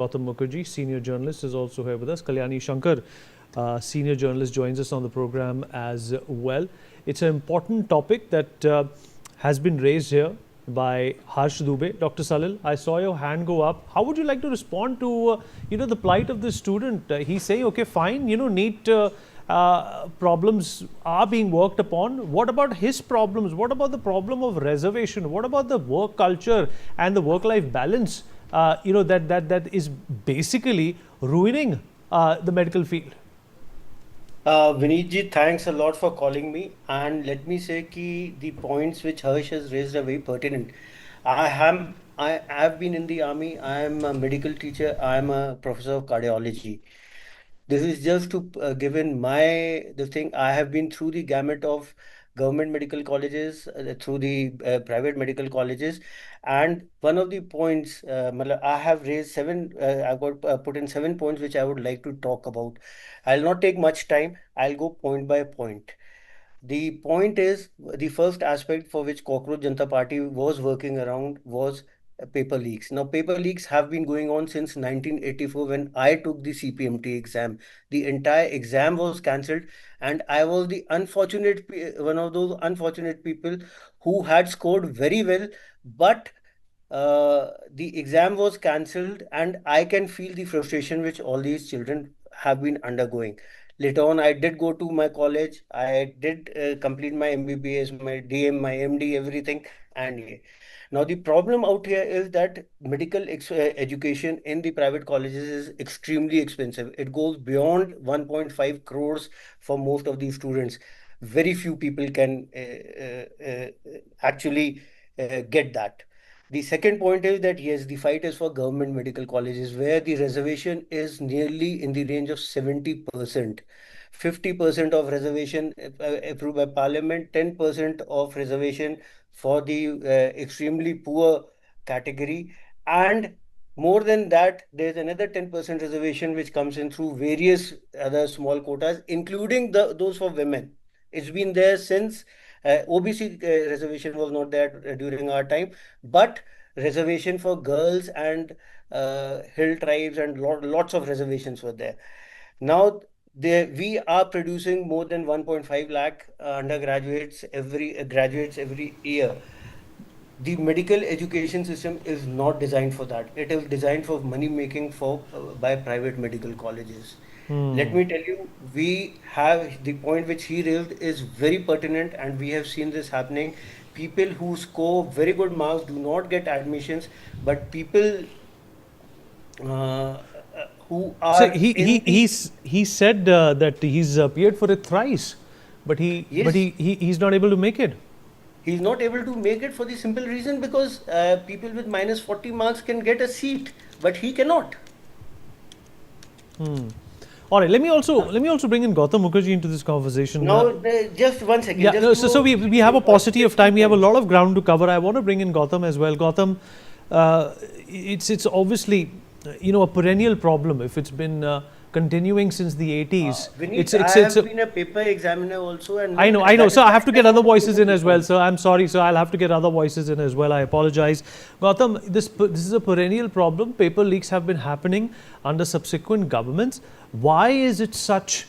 Gautam Mukherjee, senior journalist, is also here with us. Kalyani Shankar, senior journalist, joins us on the program as well. It's an important topic that has been raised here by Harsh Dubey. Dr. Salil, I saw your hand go up. How would you like to respond to, the plight of this student? He's saying, okay, fine, NEET problems are being worked upon. What about his problems? What about the problem of reservation? What about the work culture and the work-life balance? That is basically ruining the medical field. Vineet ji, thanks a lot for calling me. And let me say ki the points which Harsh has raised are very pertinent. I have been in the army. I am a medical teacher. I am a professor of cardiology. This is just to give in my the thing. I have been through the gamut of government medical colleges, through the private medical colleges, and one of the points, I have raised seven. I got put in 7 points which I would like to talk about. I'll not take much time. I'll go point by point. The point is the first aspect for which Cockroach Janata Party was working around was paper leaks. Now, paper leaks have been going on since 1984 when I took the CPMT exam. The entire exam was cancelled, and I was the one of those unfortunate people who had scored very well, but the exam was cancelled, and I can feel the frustration which all these children have been undergoing. Later on, I did go to my college. I did complete my MBBS, my DM, my MD, everything. And yeah. Now, the problem out here is that medical education in the private colleges is extremely expensive. It goes beyond 1.5 crores for most of these students. Very few people can actually get that. The second point is that yes, the fight is for government medical colleges where the reservation is nearly in the range of 70%. 50% of reservation approved by parliament, 10% of reservation for the extremely poor category, and more than that, there's another 10% reservation which comes in through various other small quotas, including those for women. It's been there since OBC reservation was not there during our time, but reservation for girls and hill tribes and lots of reservations were there. Now we are producing more than 1.5 lakh undergraduates graduates every year. The medical education system is not designed for that. It is designed for money making for by private medical colleges. Let me tell you, we have the point which he raised is very pertinent, and we have seen this happening. People who score very good marks do not get admissions, but people who So are he he in the he's he said that he's appeared for it thrice, but yes, he's not able to make it. he's not able to make it for the simple reason because people with minus 40 marks can get a seat, but he cannot. All right, let me also bring in Gautam Mukherjee into this conversation. Now, just 1 second, Yeah, just no, so we have a paucity of just 2 time. We have a points. lot of ground to cover. I want to bring in Gautam as well. Gautam, it's obviously a perennial problem. If it's been continuing since the 80s, Vineet, it's I it's it's. have been a paper examiner also, and I know. that So is I why have to I get other want to voices make in this as well. point. So I'm sorry. So I'll have to get other voices in as well. I apologize. Gautam, this is a perennial problem. Paper leaks have been happening under subsequent governments. Why is it such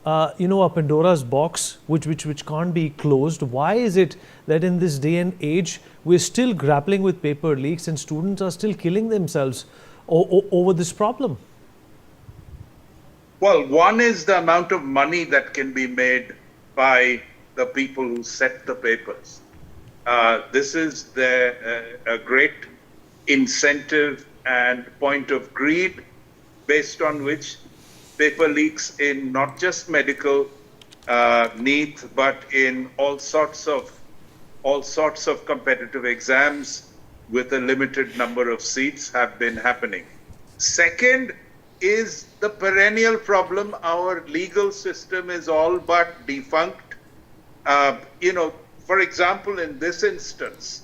a Pandora's box which can't be closed? Why is it that in this day and age we're still grappling with paper leaks and students are still killing themselves over this problem? Well, one is the amount of money that can be made by the people who set the papers. This is a great incentive and point of greed based on which paper leaks in not just medical NEET, but in all sorts of competitive exams with a limited number of seats have been happening. Second is the perennial problem. Our legal system is all but defunct. For example, in this instance,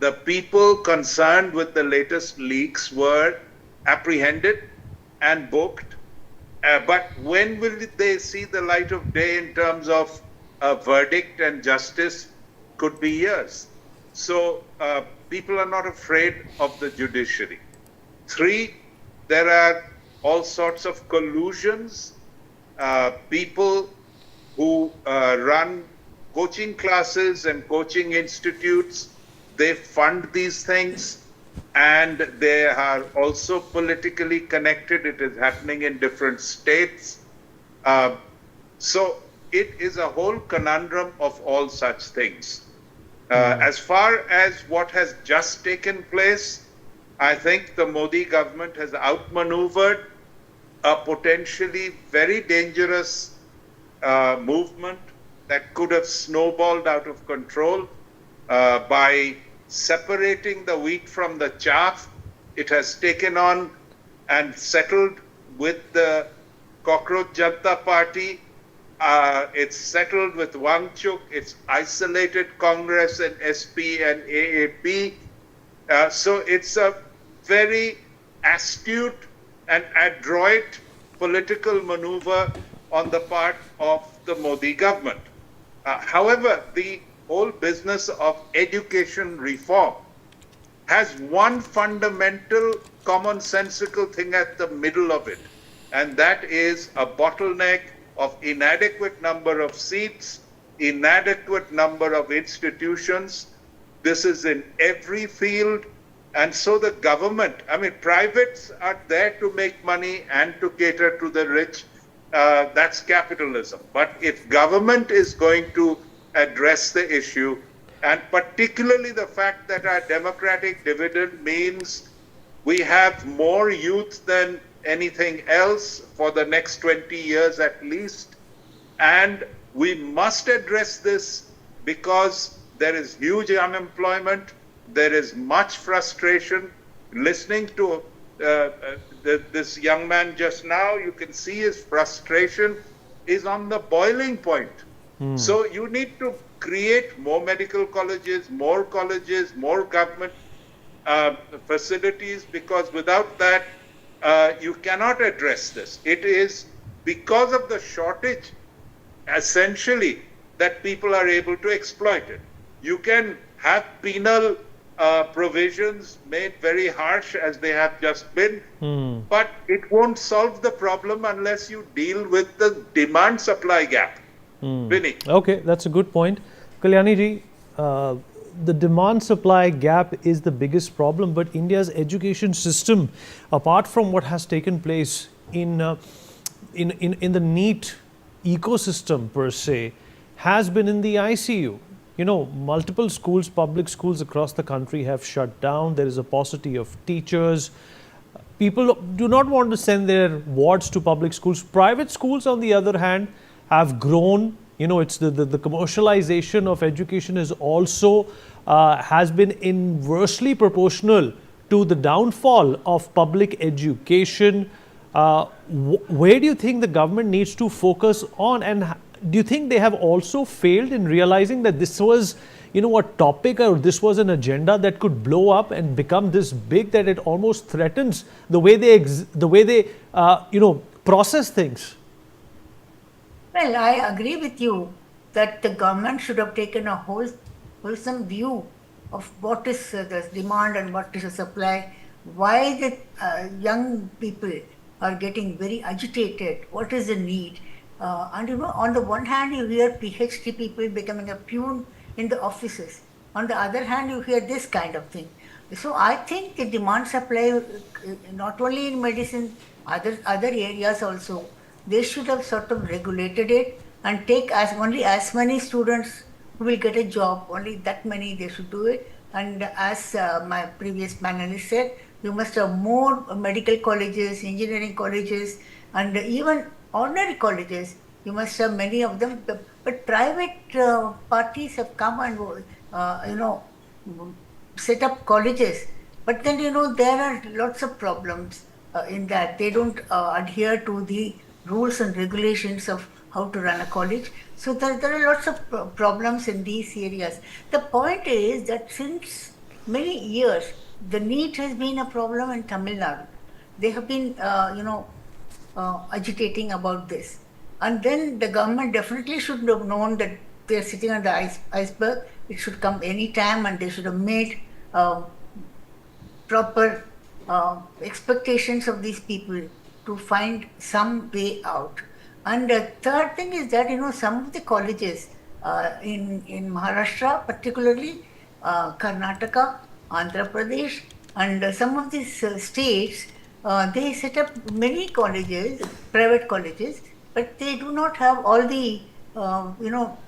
the people concerned with the latest leaks were apprehended and booked. But when will they see the light of day in terms of a verdict and justice? Could be years. So people are not afraid of the judiciary. Three, there are all sorts of collusions, people who run coaching classes and coaching institutes, they fund these things, and they are also politically connected. It is happening in different states. Uh, so it is a whole conundrum of all such things. As far as what has just taken place, I think the Modi government has outmaneuvered a potentially very dangerous movement that could have snowballed out of control by separating the wheat from the chaff. It has taken on and settled with the Cockroach Janata Party. It's settled with Wangchuk. It's isolated Congress and SP and AAP. So it's a very astute and adroit political maneuver on the part of the Modi government. However, the whole business of education reform has one fundamental commonsensical thing at the middle of it, and that is a bottleneck of inadequate number of seats, inadequate number of institutions. This is in every field. And so the government, I mean, privates are there to make money and to cater to the rich. That's capitalism. But if government is going to address the issue, and particularly the fact that our democratic dividend means we have more youth than anything else for the next 20 years at least, and we must address this because there is huge unemployment, there is much frustration. Listening to this young man just now, you can see his frustration is on the boiling point. So you need to create more medical colleges, more government facilities, because without that, you cannot address this. It is because of the shortage, essentially, that people are able to exploit it. You can have penal provisions made very harsh as they have just been, but it won't solve the problem unless you deal with the demand-supply gap. Vinny. Okay, that's a good point. Kalyani ji, the demand-supply gap is the biggest problem, but India's education system, apart from what has taken place in the NEET ecosystem per se, has been in the ICU. You know, multiple schools, public schools across the country have shut down. There is a paucity of teachers. People do not want to send their wards to public schools. Private schools, on the other hand, have grown. You know, it's the commercialization of education is also has been inversely proportional to the downfall of public education. Where do you think the government needs to focus on, and do you think they have also failed in realizing that this was, you know, a topic, or this was an agenda that could blow up and become this big that it almost threatens the way they process things? Well, I agree with you that the government should have taken a wholesome view of what is the demand and what is the supply, why the young people are getting very agitated, what is the need. And you know, on the one hand, you hear PhD people becoming a peon in the offices. On the other hand, you hear this kind of thing. So I think the demand supply, not only in medicine, other areas also, they should have sort of regulated it and take only as many students who will get a job, only that many they should do it. And as my previous panelist said, you must have more medical colleges, engineering colleges, and even ordinary colleges. You must have many of them. But private parties have come and set up colleges. But then, you know, there are lots of problems in that. They don't adhere to the rules and regulations of how to run a college. So there are lots of problems in these areas. The point is that since many years, the NEET has been a problem in Tamil Nadu. They have been, agitating about this. And then the government definitely should have known that they are sitting on the iceberg. It should come any time, and they should have made proper expectations of these people to find some way out. And the third thing is that, some of the colleges in Maharashtra, particularly Karnataka, Andhra Pradesh, and some of these states, they set up many colleges, private colleges, but they do not have all the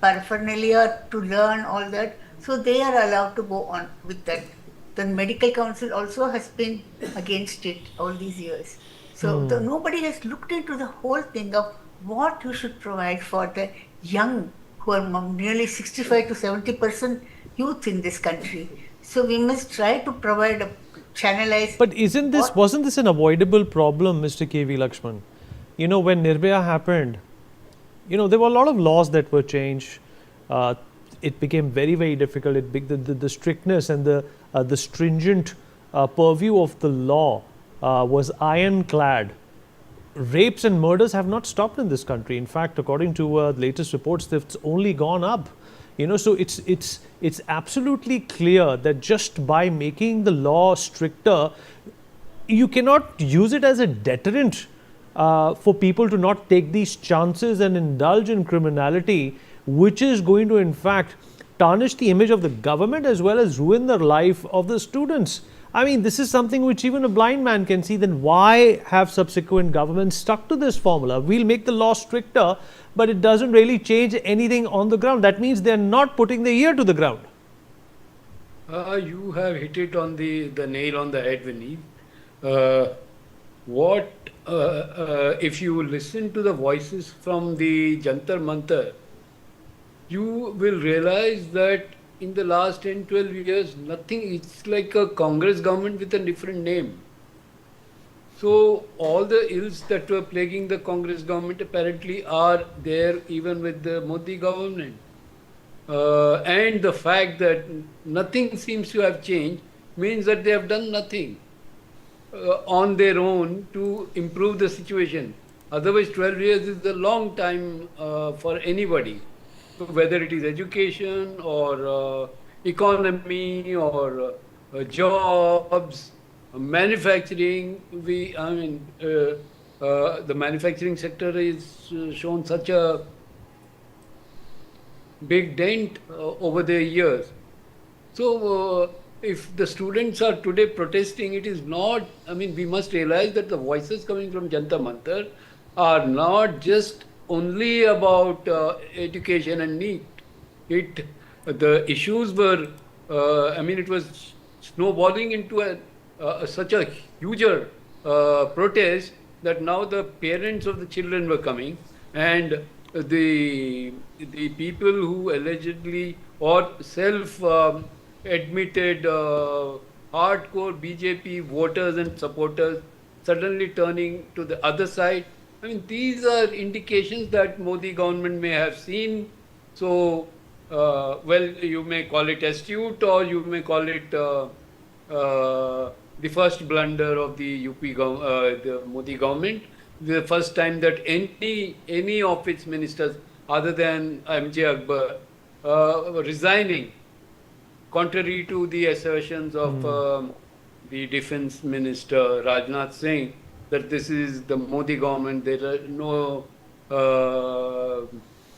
paraphernalia to learn all that. So they are allowed to go on with that. The medical council also has been against it all these years. So nobody has looked into the whole thing of what you should provide for the young, who are nearly 65 to 70% youth in this country. So we must try to provide a channelized. But wasn't this an avoidable problem, Mr. K.V. Lakshman? When Nirbhaya happened, there were a lot of laws that were changed. It became very, very difficult. The strictness and the stringent purview of the law was ironclad. Rapes and murders have not stopped in this country. In fact, according to latest reports, it's only gone up. So it's absolutely clear that just by making the law stricter, you cannot use it as a deterrent for people to not take these chances and indulge in criminality, which is going to, in fact, tarnish the image of the government as well as ruin the life of the students. I mean, this is something which even a blind man can see. Then why have subsequent governments stuck to this formula? We'll make the law stricter, but it doesn't really change anything on the ground. That means they're not putting the ear to the ground. You have hit it on the nail on the head, Vineet. If you listen to the voices from the Jantar Mantar, you will realize that in the last 10, 12 years, it's like a Congress government with a different name. So all the ills that were plaguing the Congress government apparently are there even with the Modi government. And the fact that nothing seems to have changed means that they have done nothing on their own to improve the situation. Otherwise, 12 years is a long time for anybody, whether it is education or economy or jobs, manufacturing. The manufacturing sector is shown such a big dent over the years. So if the students are today protesting, it is not, we must realize that the voices coming from Jantar Mantar are not just only about education and NEET. The issues were, it was snowballing into such a huger protest that now the parents of the children were coming, and the people who allegedly or self-admitted hardcore BJP voters and supporters suddenly turning to the other side. These are indications that Modi government may have seen. So, you may call it astute, or you may call it the first blunder of the the Modi government. The first time that any of its ministers, other than M.J. Akbar, resigning, contrary to the assertions of the defense minister Rajnath Singh, that this is the Modi government, there are no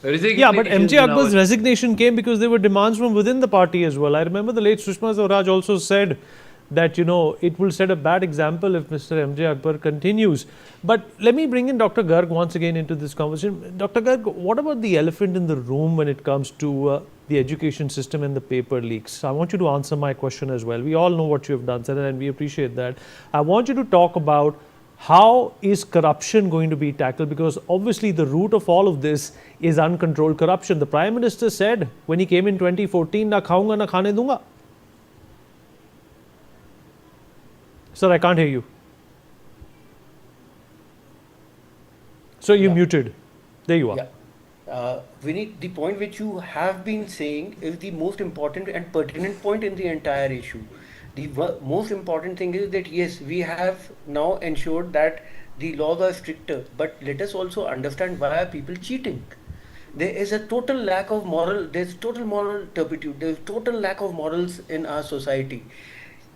resignations. Yeah, but M.J. Akbar's resignation came because there were demands from within the party as well. I remember the late Sushma Swaraj also said that, it will set a bad example if Mr. M.J. Akbar continues. But let me bring in Dr. Garg once again into this conversation. Dr. Garg, what about the elephant in the room when it comes to the education system and the paper leaks? I want you to answer my question as well. We all know what you have done, sir, and we appreciate that. I want you to talk about how is corruption going to be tackled, because obviously the root of all of this is uncontrolled corruption. The Prime Minister said when he came in 2014, na khaunga na khane dunga. Sir, I can't hear you. So you muted. There you are. Yeah. Vineet, the point which you have been saying is the most important and pertinent point in the entire issue. The most important thing is that yes, we have now ensured that the laws are stricter, but let us also understand why are people cheating. There is a total lack of there's total moral turpitude, there's total lack of morals in our society.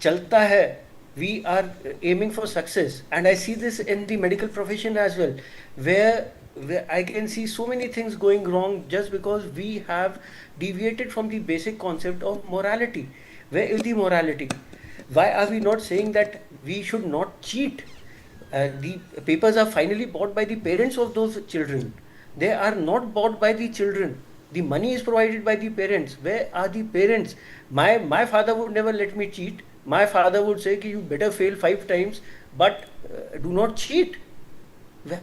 Chalta hai, we are aiming for success. And I see this in the medical profession as well, where I can see so many things going wrong just because we have deviated from the basic concept of morality. Where is the morality? Why are we not saying that we should not cheat? The papers are finally bought by the parents of those children. They are not bought by the children. The money is provided by the parents. Where are the parents? My father would never let me cheat. My father would say, you better fail 5 times, but do not cheat.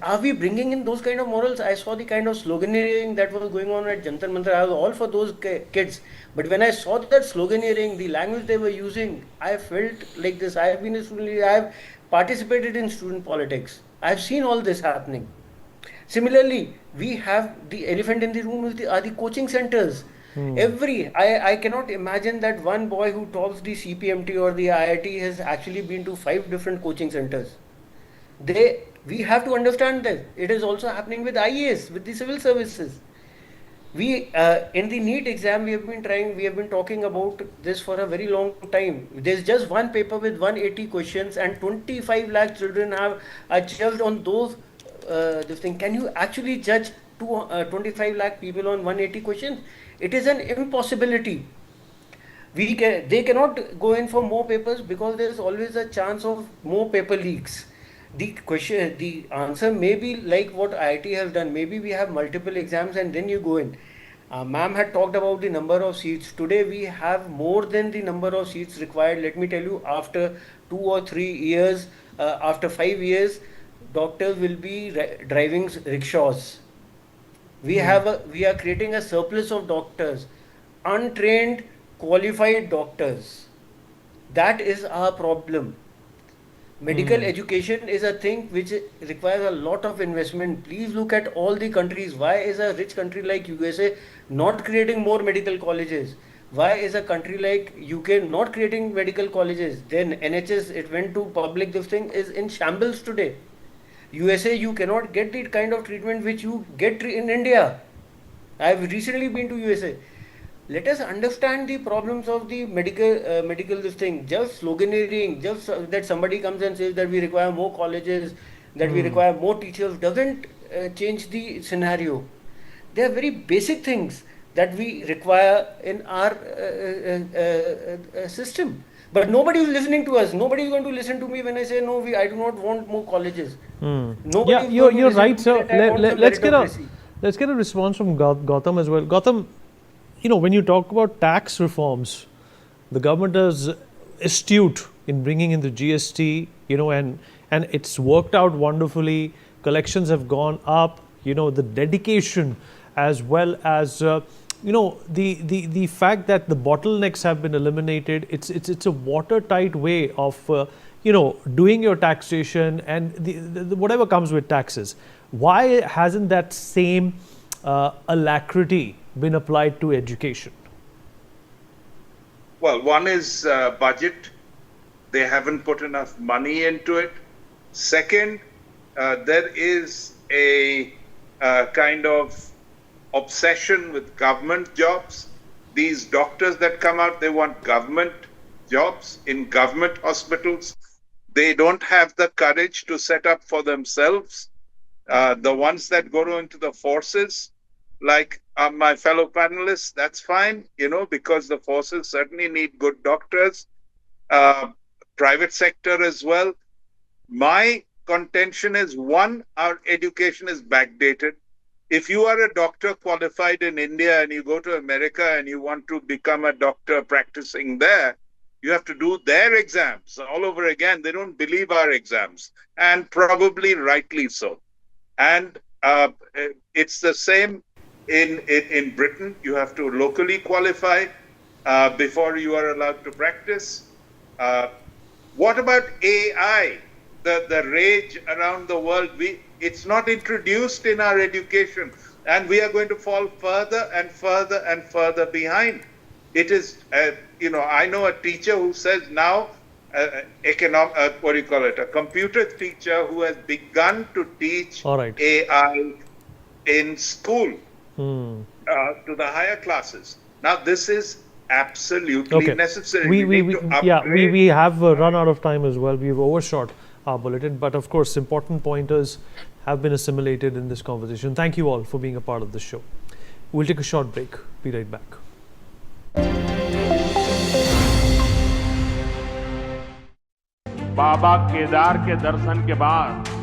Are we bringing in those kind of morals? I saw the kind of sloganeering that was going on at Jantar Mantar. I was all for those kids. But when I saw that sloganeering, the language they were using, I felt like this. I have been a student, I have participated in student politics. I have seen all this happening. Similarly, we have the elephant in the room are the coaching centers. I cannot imagine that one boy who tops the CPMT or the IIT has actually been to 5 different coaching centers. We have to understand that it is also happening with IAS, with the civil services. We in the NEET exam we have been talking about this for a very long time. There's just one paper with 180 questions and 25 lakh children are judged on those this thing. Can you actually judge 25 lakh people on 180 questions? It is an impossibility. They cannot go in for more papers because there is always a chance of more paper leaks. The answer may be like what IIT has done. Maybe we have multiple exams and then you go in. Ma'am had talked about the number of seats. Today we have more than the number of seats required. Let me tell you, after 2 or 3 years, after 5 years, doctors will be driving rickshaws. We are creating a surplus of doctors, untrained, qualified doctors. That is our problem. Medical education is a thing which requires a lot of investment. Please look at all the countries. Why is a rich country like USA not creating more medical colleges? Why is a country like UK not creating medical colleges? Then NHS, it went to public, this thing is in shambles today. USA, you cannot get the kind of treatment which you get in India. I have recently been to USA. Let us understand the problems of the medical this thing. Just sloganeering, just that somebody comes and says that we require more colleges, that we require more teachers, doesn't change the scenario. They are very basic things that we require in our system. But nobody is listening to us. Nobody is going to listen to me when I say no. I do not want more colleges. Nobody Yeah, is going to you're listen right, to me sir. that I want some meritocracy. Let's get a response from Gautam as well. Gautam, when you talk about tax reforms, the government is astute in bringing in the GST, and it's worked out wonderfully. Collections have gone up. The dedication, as well as the fact that the bottlenecks have been eliminated. It's a watertight way of doing your taxation and the whatever comes with taxes. Why hasn't that same alacrity been applied to education? Well, one is budget. They haven't put enough money into it. Second, there is a kind of obsession with government jobs. These doctors that come out, they want government jobs in government hospitals. They don't have the courage to set up for themselves. The ones that go into the forces, like my fellow panelists, that's fine, because the forces certainly need good doctors. Private sector as well. My contention is, one, our education is backdated. If you are a doctor qualified in India and you go to America and you want to become a doctor practicing there, you have to do their exams all over again. They don't believe our exams, and probably rightly so. And it's the same in Britain. You have to locally qualify before you are allowed to practice. What about AI? The rage around the world, it's not introduced in our education, and we are going to fall further and further and further behind. It is, I know a teacher who says now, a computer teacher who has begun to teach AI in school to the higher classes. Now, this is absolutely necessary. We need to yeah, upgrade. we have run out of time as well. We've overshot our bulletin, but of course, important pointers have been assimilated in this conversation. Thank you all for being a part of this show. We'll take a short break. Be right back. बाबा केदार के दर्शन के बाद